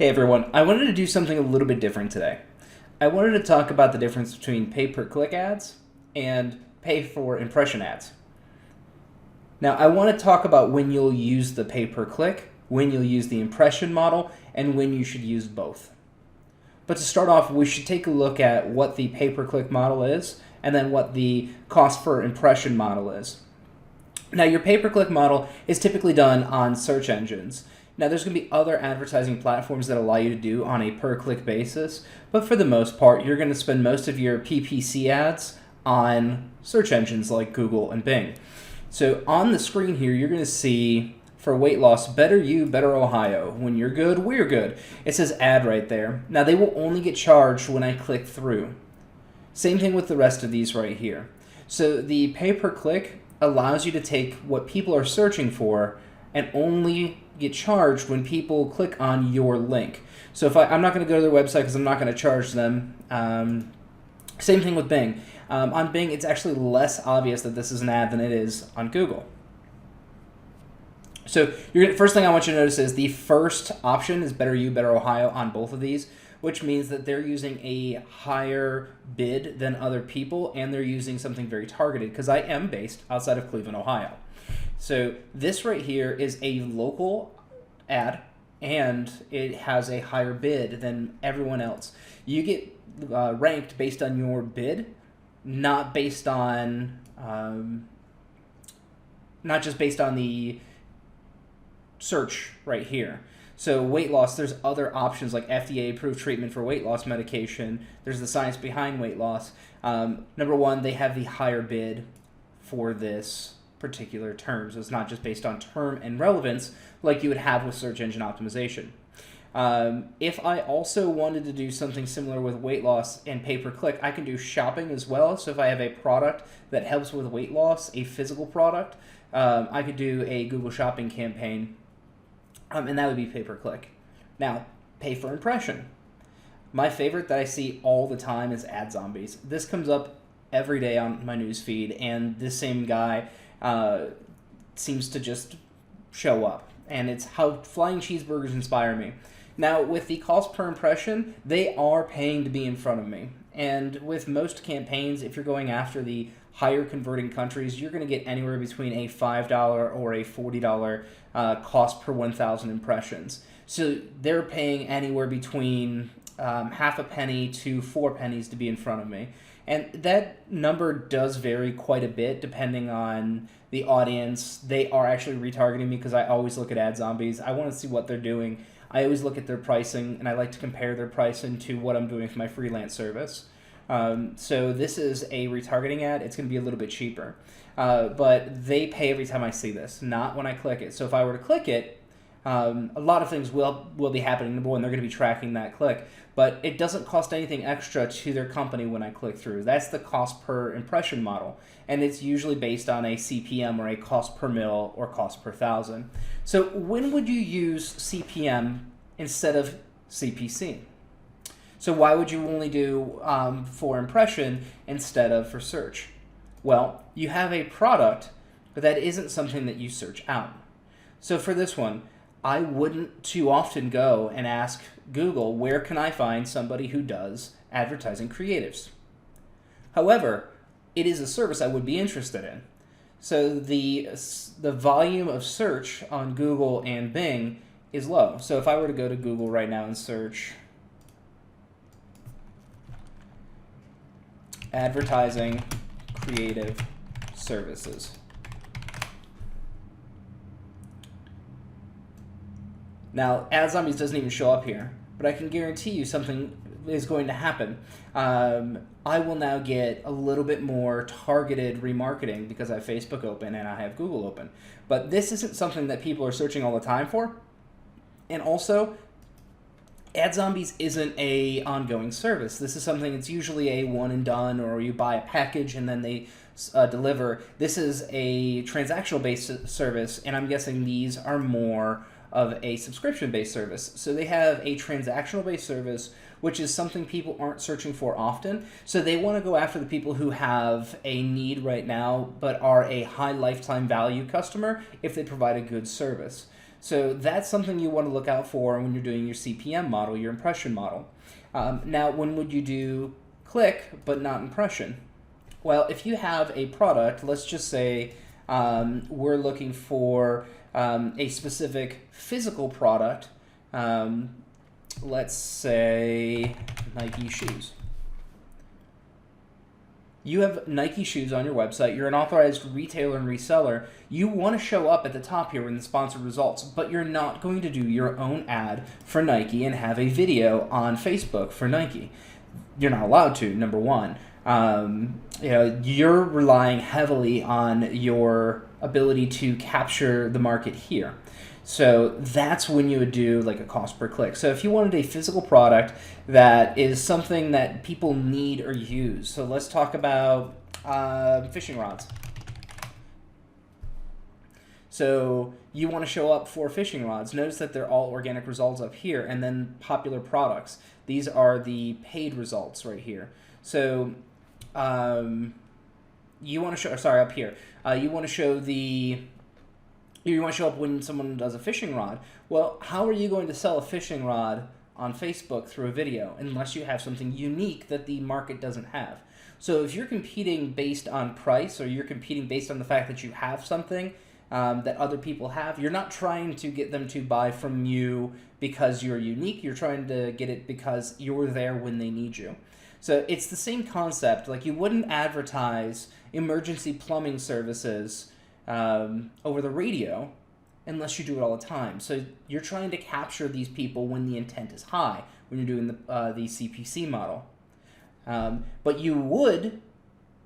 Hey everyone, I wanted to do something a little bit different today. I wanted to talk about the difference between pay-per-click ads and pay-for-impression ads. Now, I want to talk about when you'll use the pay-per-click, when you'll use the impression model, and when you should use both. But to start off, we should take a look at what the pay-per-click model is, and then what the cost-per-impression model is. Now, your pay-per-click model is typically done on search engines. Now, there's going to be other advertising platforms that allow you to do on a per-click basis, but for the most part, you're going to spend most of your PPC ads on search engines like Google and Bing. So on the screen here, you're going to see, for weight loss, better you, better Ohio. When you're good, we're good. It says ad right there. Now, they will only get charged when I click through. Same thing with the rest of these right here. So the pay-per-click allows you to take what people are searching for and only get charged when people click on your link. So if I'm not going to go to their website because I'm not going to charge them. Same thing with Bing. On Bing, it's actually less obvious that this is an ad than it is on Google. So first thing I want you to notice is the first option is Better You, Better Ohio on both of these, which means that they're using a higher bid than other people, and they're using something very targeted, because I am based outside of Cleveland, Ohio. So this right here is a local ad, and it has a higher bid than everyone else. You get ranked based on your bid, not based on, not just based on the search right here. So weight loss, there's other options like FDA-approved treatment for weight loss medication. There's the science behind weight loss. Number one, they have the higher bid for this particular term. So it's not just based on term and relevance like you would have with search engine optimization. If I also wanted to do something similar with weight loss and pay-per-click, I can do shopping as well. So if I have a product that helps with weight loss, a physical product, I could do a Google Shopping campaign, and that would be pay-per-click. Now, pay for impression. My favorite that I see all the time is ad zombies. This comes up every day on my news feed, and this same guy seems to just show up. And it's how flying cheeseburgers inspire me. Now, with the cost per impression, they are paying to be in front of me. And with most campaigns, if you're going after the higher converting countries, you're going to get anywhere between a $5 or a $40 cost per 1,000 impressions. So they're paying anywhere between half a penny to 4 pennies to be in front of me. And that number does vary quite a bit depending on the audience. They are actually retargeting me because I always look at ad zombies. I want to see what they're doing. I always look at their pricing, and I like to compare their pricing to what I'm doing for my freelance service. So this is a retargeting ad. It's going to be a little bit cheaper. But they pay every time I see this, not when I click it. So if I were to click it, a lot of things will be happening. Number one, they're going to be tracking that click, but it doesn't cost anything extra to their company when I click through. That's the cost per impression model, and it's usually based on a CPM or a cost per mil or cost per thousand. So when would you use CPM instead of CPC? So why would you only do for impression instead of for search? Well, you have a product, but that isn't something that you search out. So for this one, I wouldn't too often go and ask Google, where can I find somebody who does advertising creatives? However, it is a service I would be interested in. So the volume of search on Google and Bing is low. So if I were to go to Google right now and search advertising creative services, now, ad zombies doesn't even show up here, but I can guarantee you something is going to happen. I will now get a little bit more targeted remarketing because I have Facebook open and I have Google open. But this isn't something that people are searching all the time for. And also, ad zombies isn't a ongoing service. This is something that's usually a one and done, or you buy a package and then they deliver. This is a transactional-based service, and I'm guessing these are more of a subscription-based service. So they have a transactional-based service, which is something people aren't searching for often. So they want to go after the people who have a need right now, but are a high lifetime value customer if they provide a good service. So that's something you want to look out for when you're doing your CPM model, your impression model. Now, when would you do click but not impression? Well, if you have a product, let's just say we're looking for a specific physical product, let's say Nike shoes. You have Nike shoes on your website, you're an authorized retailer and reseller, you want to show up at the top here in the sponsored results, but you're not going to do your own ad for Nike and have a video on Facebook for Nike. You're not allowed to, number one. You're relying heavily on your ability to capture the market here. So that's when you would do like a cost per click. So if you wanted a physical product that is something that people need or use, so let's talk about fishing rods. So you want to show up for fishing rods. Notice that they're all organic results up here, and then popular products. These are the paid results right here. So you want to show, up here. You want to show you want to show up when someone does a fishing rod. Well, how are you going to sell a fishing rod on Facebook through a video unless you have something unique that the market doesn't have? So if you're competing based on price, or you're competing based on the fact that you have something that other people have, you're not trying to get them to buy from you because you're unique. You're trying to get it because you're there when they need you. So it's the same concept. Like, you wouldn't advertise emergency plumbing services over the radio unless you do it all the time. So you're trying to capture these people when the intent is high, when you're doing the CPC model. But you would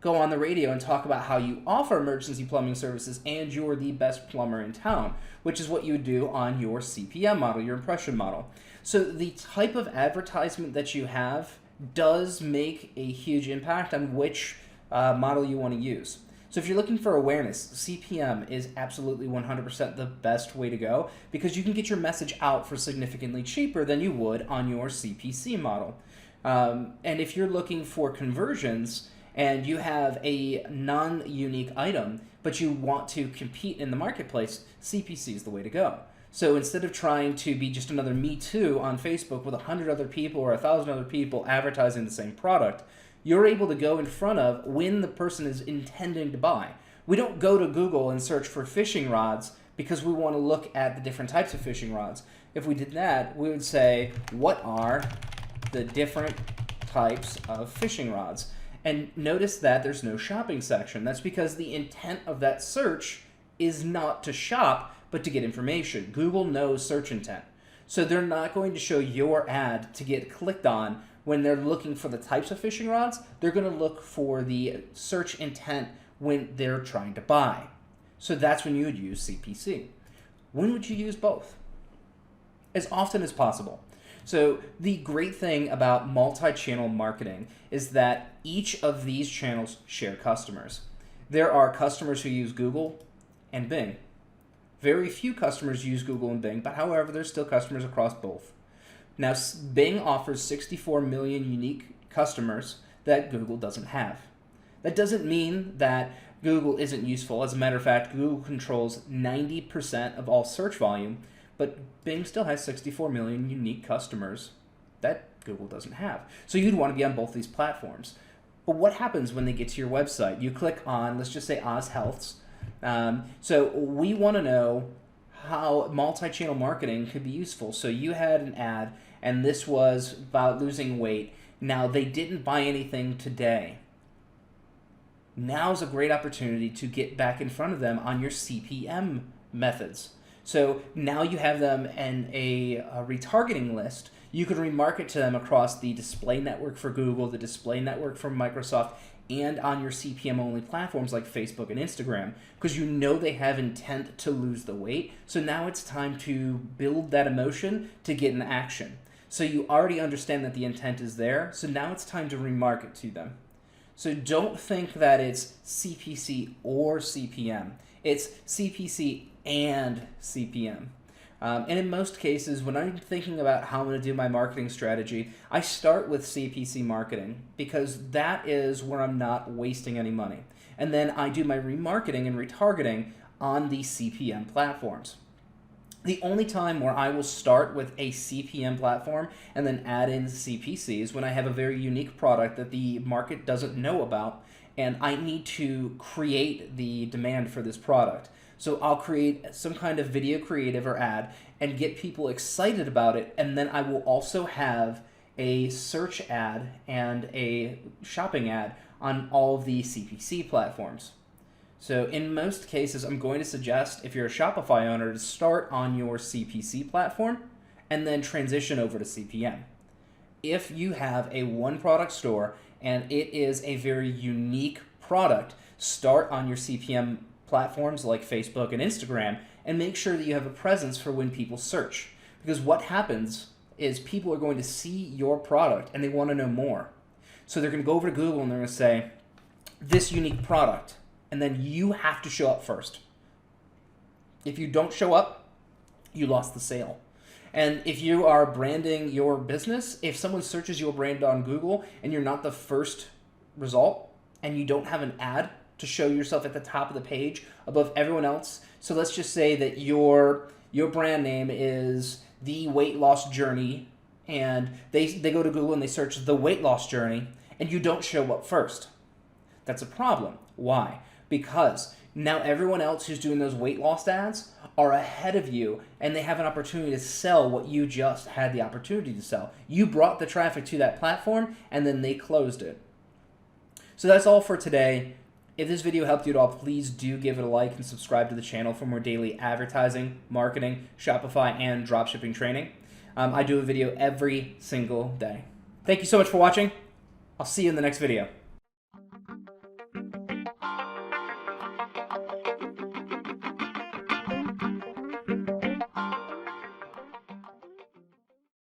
go on the radio and talk about how you offer emergency plumbing services and you're the best plumber in town, which is what you would do on your CPM model, your impression model. So the type of advertisement that you have does make a huge impact on which model you want to use. So if you're looking for awareness, CPM is absolutely 100% the best way to go, because you can get your message out for significantly cheaper than you would on your CPC model. And if you're looking for conversions and you have a non-unique item, but you want to compete in the marketplace, CPC is the way to go. So instead of trying to be just another Me Too on Facebook with 100 other people or 1,000 other people advertising the same product, you're able to go in front of when the person is intending to buy. We don't go to Google and search for fishing rods because we want to look at the different types of fishing rods. If we did that, we would say, what are the different types of fishing rods? And notice that there's no shopping section. That's because the intent of that search is not to shop, but to get information. Google knows search intent. So they're not going to show your ad to get clicked on when they're looking for the types of fishing rods. They're going to look for the search intent when they're trying to buy. So that's when you would use CPC. When would you use both? As often as possible. So the great thing about multi-channel marketing is that each of these channels share customers. There are customers who use Google and Bing. Very few customers use Google and Bing, but however, there's still customers across both. Now, Bing offers 64 million unique customers that Google doesn't have. That doesn't mean that Google isn't useful. As a matter of fact, Google controls 90% of all search volume, but Bing still has 64 million unique customers that Google doesn't have. So you'd want to be on both these platforms. But what happens when they get to your website? You click on, let's just say, Oz Health's. So we want to know how multi-channel marketing could be useful. So you had an ad, and this was about losing weight. Now, they didn't buy anything today. Now's a great opportunity to get back in front of them on your CPM methods. So now you have them in a retargeting list. You can remarket to them across the display network for Google, the display network for Microsoft, and on your CPM-only platforms like Facebook and Instagram, because you know they have intent to lose the weight. So now it's time to build that emotion to get in action. So you already understand that the intent is there, so now it's time to remarket to them. So don't think that it's CPC or CPM. It's CPC and CPM. And in most cases, when I'm thinking about how I'm going to do my marketing strategy, I start with CPC marketing because that is where I'm not wasting any money. And then I do my remarketing and retargeting on the CPM platforms. The only time where I will start with a CPM platform and then add in CPC is when I have a very unique product that the market doesn't know about, and I need to create the demand for this product. So I'll create some kind of video creative or ad and get people excited about it, and then I will also have a search ad and a shopping ad on all of the CPC platforms. So in most cases, I'm going to suggest, if you're a Shopify owner, to start on your CPC platform and then transition over to CPM. If you have a one product store and it is a very unique product, start on your CPM platforms like Facebook and Instagram and make sure that you have a presence for when people search. Because what happens is people are going to see your product and they want to know more. So they're going to go over to Google and they're going to say, this unique product, and then you have to show up first. If you don't show up, you lost the sale. And if you are branding your business, if someone searches your brand on Google and you're not the first result and you don't have an ad to show yourself at the top of the page above everyone else, so let's just say that your brand name is The Weight Loss Journey, and they go to Google and they search The Weight Loss Journey, and you don't show up first. That's a problem. Why? Because now everyone else who's doing those weight loss ads are ahead of you, and they have an opportunity to sell what you just had the opportunity to sell. You brought the traffic to that platform, and then they closed it. So that's all for today. If this video helped you at all, please do give it a like and subscribe to the channel for more daily advertising, marketing, Shopify, and dropshipping training. I do a video every single day. Thank you so much for watching. I'll see you in the next video.